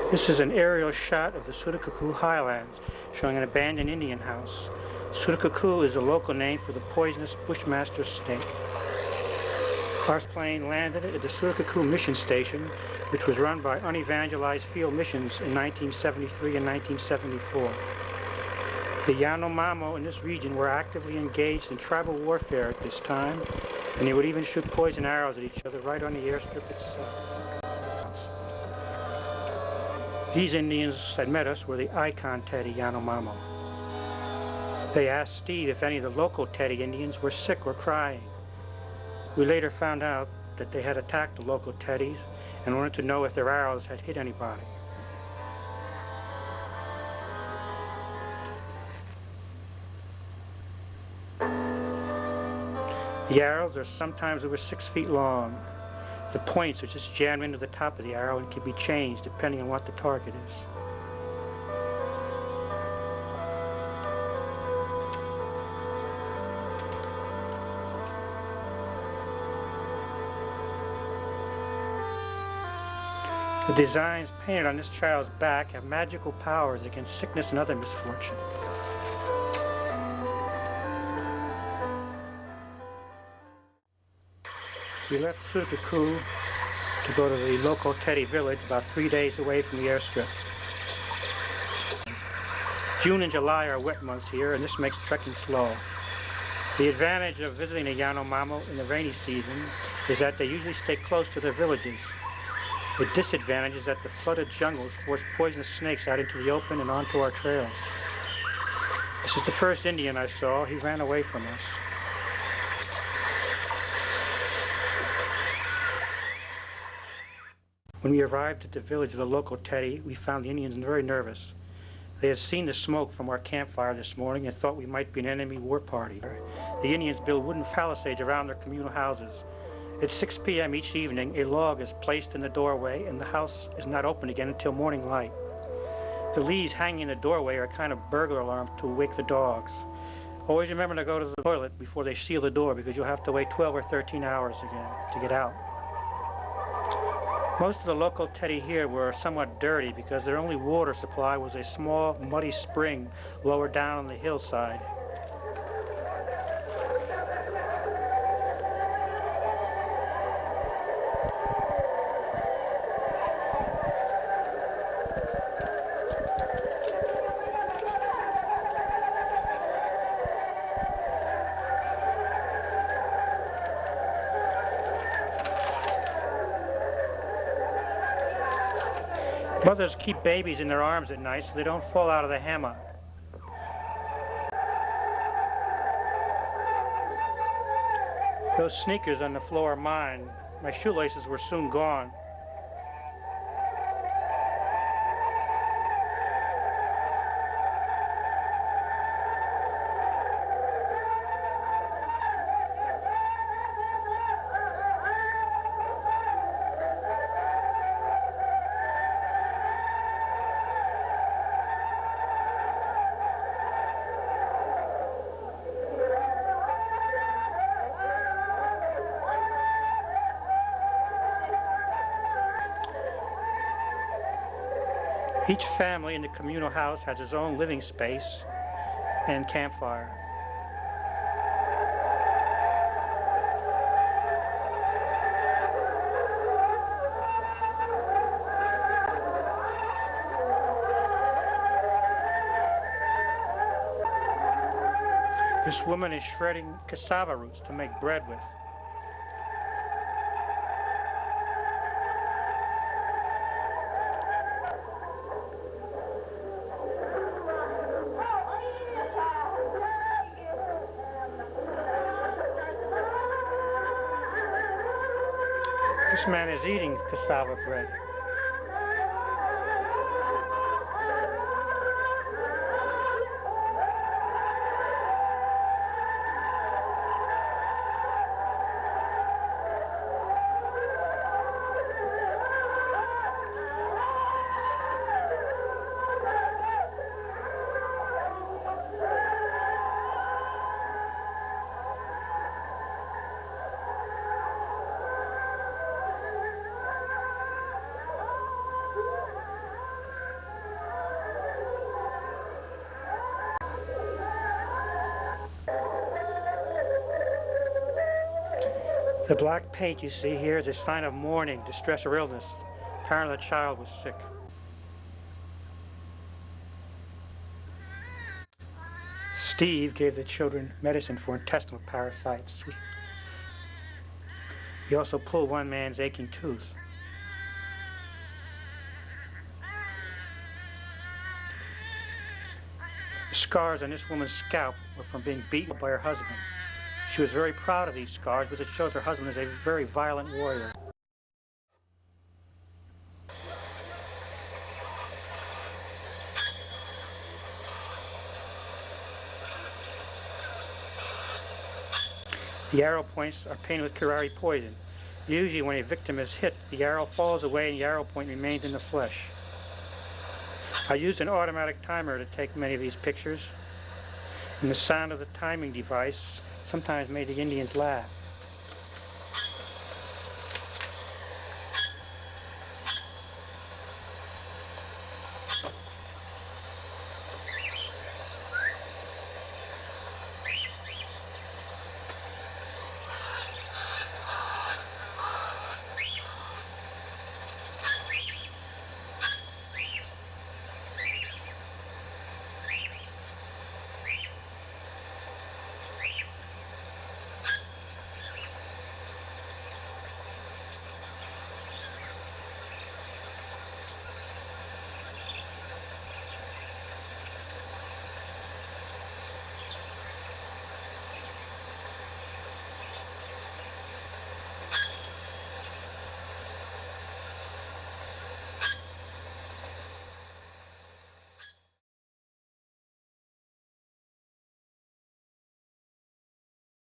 This is an aerial shot of the Surucucu highlands, showing an abandoned Indian house. Surucucu is a local name for the poisonous bushmaster snake. Our plane landed at the Surucucu mission station, which was run by unevangelized field missions in 1973 and 1974. The Yanomamo in this region were actively engaged in tribal warfare at this time, and they would even shoot poison arrows at each other right on the airstrip itself. These Indians that met us were the Icon Teddy Yanomamo. They asked Steve if any of the local Teddy Indians were sick or crying. We later found out that they had attacked the local Teddies and wanted to know if their arrows had hit anybody. The arrows are sometimes over 6 feet long. The points are just jammed into the top of the arrow and can be changed depending on what the target is. The designs painted on this child's back have magical powers against sickness and other misfortune. We left Surucucu to go to the local Teddy village about 3 days away from the airstrip. June and July are wet months here, and this makes trekking slow. The advantage of visiting a Yanomamo in the rainy season is that they usually stay close to their villages. The disadvantage is that the flooded jungles force poisonous snakes out into the open and onto our trails. This is the first Indian I saw. He ran away from us. When we arrived at the village of the local Teddy, we found the Indians very nervous. They had seen the smoke from our campfire this morning and thought we might be an enemy war party. The Indians build wooden palisades around their communal houses. At 6 p.m. each evening, a log is placed in the doorway and the house is not opened again until morning light. The leaves hanging in the doorway are a kind of burglar alarm to wake the dogs. Always remember to go to the toilet before they seal the door because you'll have to wait 12 or 13 hours again to get out. Most of the local Teddy here were somewhat dirty because their only water supply was a small, muddy spring lower down on the hillside. Mothers keep babies in their arms at night so they don't fall out of the hammock. Those sneakers on the floor are mine. My shoelaces were soon gone. Each family in the communal house has its own living space and campfire. This woman is shredding cassava roots to make bread with. This man is eating cassava bread. The black paint you see here is a sign of mourning, distress, or illness. Apparently the child was sick. Steve gave the children medicine for intestinal parasites. He also pulled one man's aching tooth. The scars on this woman's scalp were from being beaten by her husband. She was very proud of these scars, but it shows her husband is a very violent warrior. The arrow points are painted with curare poison. Usually when a victim is hit, the arrow falls away and the arrow point remains in the flesh. I used an automatic timer to take many of these pictures, and the sound of the timing device sometimes made the Indians laugh.